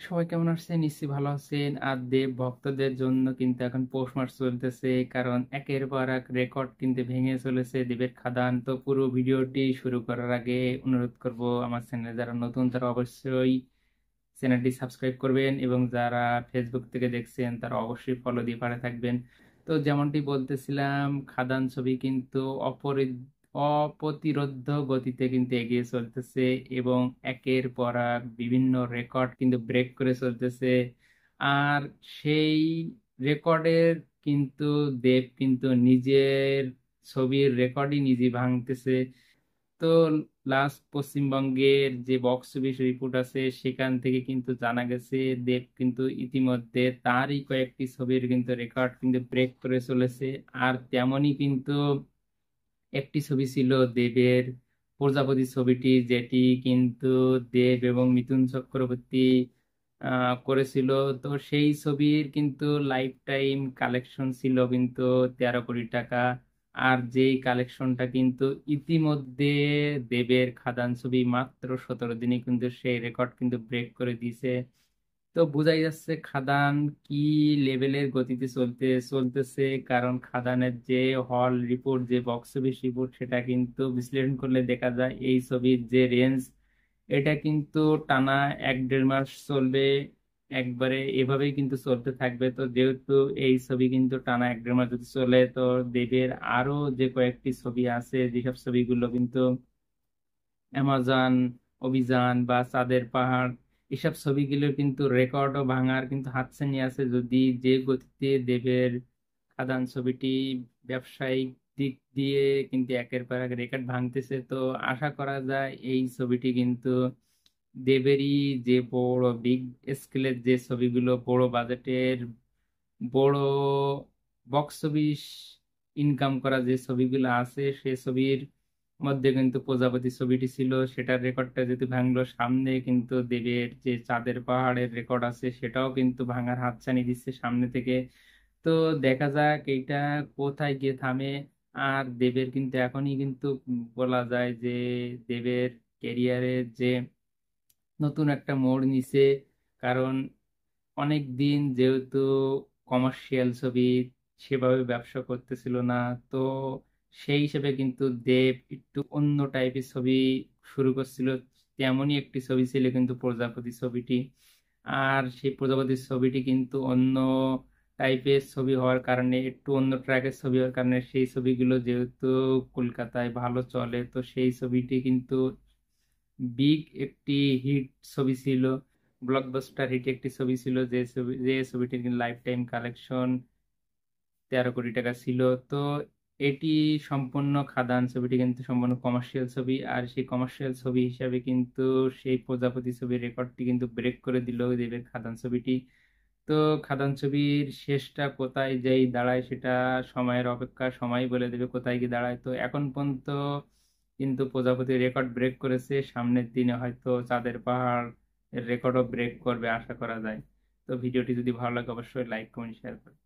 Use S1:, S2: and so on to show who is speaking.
S1: সবাই কেমন আছেন? নিশ্চয়ই ভালো আছেন। আর দেব ভক্তদের জন্য কিন্তু এখন পৌষ মাস চলতেছে। কারণ একের পর এক রেকর্ড কিন্তু ভেঙে চলেছে দেবের খাদান। তো পুরো ভিডিওটি শুরু করার আগে অনুরোধ করব, আমার চ্যানেলে যারা নতুন তারা অবশ্যই চ্যানেলটি সাবস্ক্রাইব করবেন, এবং যারা ফেসবুক থেকে দেখছেন তারা অবশ্যই ফলো দিয়ে পাশে থাকবেন। তো যেমনটি বলতেছিলাম, খাদান ছবি কিন্তু অপ্রতিরোধ্য গতিতে কিন্তু এগিয়ে চলতেছে, এবং একের পর এক বিভিন্ন রেকর্ড কিন্তু ব্রেক করে চলতেছে। আর সেই রেকর্ডের কিন্তু দেব কিন্তু নিজের ছবির রেকর্ডই নিজে ভাঙতেছে। তো লাস্ট পশ্চিমবঙ্গের যে বক্স অফিস রিপোর্ট আছে সেখান থেকে কিন্তু জানা গেছে দেব কিন্তু ইতিমধ্যে তারই কয়েকটি ছবির কিন্তু রেকর্ড কিন্তু ব্রেক করে চলেছে। আর তেমনই কিন্তু একটি ছবি ছিল দেবের, প্রজাপতি ছবিটি, যেটি কিন্তু দেব এবং মিথুন চক্রবর্তী করেছিল। তো সেই ছবির কিন্তু লাইফ টাইম কালেকশন ছিল কিন্তু 13 কোটি টাকা। আর যেই কালেকশনটা কিন্তু ইতিমধ্যে দেবের খাদান ছবি মাত্র 17 দিনে কিন্তু সেই রেকর্ড কিন্তু ব্রেক করে দিয়েছে। তো বোঝাই যাচ্ছে খাদান কি লেভেলের গতিতে চলতেছে। কারণ খাদানের যে হল রিপোর্ট, যে বক্স অফিস রিপোর্ট, সেটা কিন্তু বিশ্লেষণ করলে দেখা যায় এই ছবির যে রেঞ্জ, এটা কিন্তু টানা 1-1.5 মাস চলবে। একবারে এভাবেই কিন্তু চলতে থাকবে। তো যেহেতু এই ছবি কিন্তু টানা 1-1.5 মাস যদি চলে, তো দেবের আরো যে কয়েকটি ছবি আছে, যেসব ছবিগুলো কিন্তু অ্যামাজন অভিযান বা চাঁদের পাহাড়, এসব ছবিগুলোর কিন্তু রেকর্ডও ভাঙার কিন্তু হাতছানি আছে, যদি যে গতিতে দেবের খাদান ছবিটি ব্যবসায়িক দিক দিয়ে কিন্তু একের পর এক রেকর্ড ভাঙতেছে। তো আশা করা যায় এই ছবিটি কিন্তু দেবেরই যে বড় বিগ স্কেলের যে ছবিগুলো, বড় বাজেটের, বড় বক্স অফিস ইনকাম করা যে ছবিগুলো আছে, সে ছবির মধ্যে কিন্তু প্রজাপতি ছবিটি ছিল। সেটার রেকর্ডটা যদি ভাঙলো, সামনে কিন্তু দেবের যে চাঁদের পাহাড়ের রেকর্ড আছে সেটাও কিন্তু ভাঙার হাতছানি দিচ্ছে সামনে থেকে। তো দেখা যাক এইটা কোথায় গিয়ে থামে। আর দেবের কিন্তু এখনই কিন্তু বলা যায় যে দেবের ক্যারিয়ারের যে নতুন একটা মোড় নিছে। কারণ অনেক দিন যেহেতু কমার্শিয়াল ছবি সেভাবে ব্যবসা করতেছিল না, তো সেই হিসেবে কিন্তু দেব একটু অন্য টাইপের ছবি শুরু করছিল। তেমনই একটি ছবি ছিল কিন্তু প্রজাপতি ছবিটি। আর সেই প্রজাপতি ছবিটি কিন্তু অন্য টাইপের ছবি হওয়ার কারণে, একটু অন্য ট্র্যাকের ছবি হওয়ার কারণে, সেই ছবিগুলো যেহেতু কলকাতায় ভালো চলে, তো সেই ছবিটি কিন্তু বিগ একটি হিট ছবি ছিল, ব্লকবাস্টার হিট একটি ছবি ছিল, যে ছবিটির লাইফ টাইম কালেকশন 13 কোটি টাকা ছিল। তো এটি সম্পূর্ণ খাদান ছবিটি কিন্তু সম্পূর্ণ কমার্শিয়াল ছবি, আর সেই কমার্শিয়াল ছবি হিসাবে কিন্তু সেই প্রজাপতি ছবির রেকর্ডটি কিন্তু ব্রেক করে দিল দেবের খাদান ছবিটি। তো খাদান ছবির শেষটা কোথায় যেই দাঁড়ায় সেটা সময়ের অপেক্ষা, সময় বলে দেবে কোথায় গিয়ে দাঁড়ায়। তো এখন পর্যন্ত কিন্তু প্রজাপতি রেকর্ড ব্রেক করেছে, সামনের দিনে হয়তো চাঁদের পাহাড় এর রেকর্ডও ব্রেক করবে আশা করা যায়। তো ভিডিওটি যদি ভালো লাগে অবশ্যই লাইক কমেন্ট শেয়ার করবেন।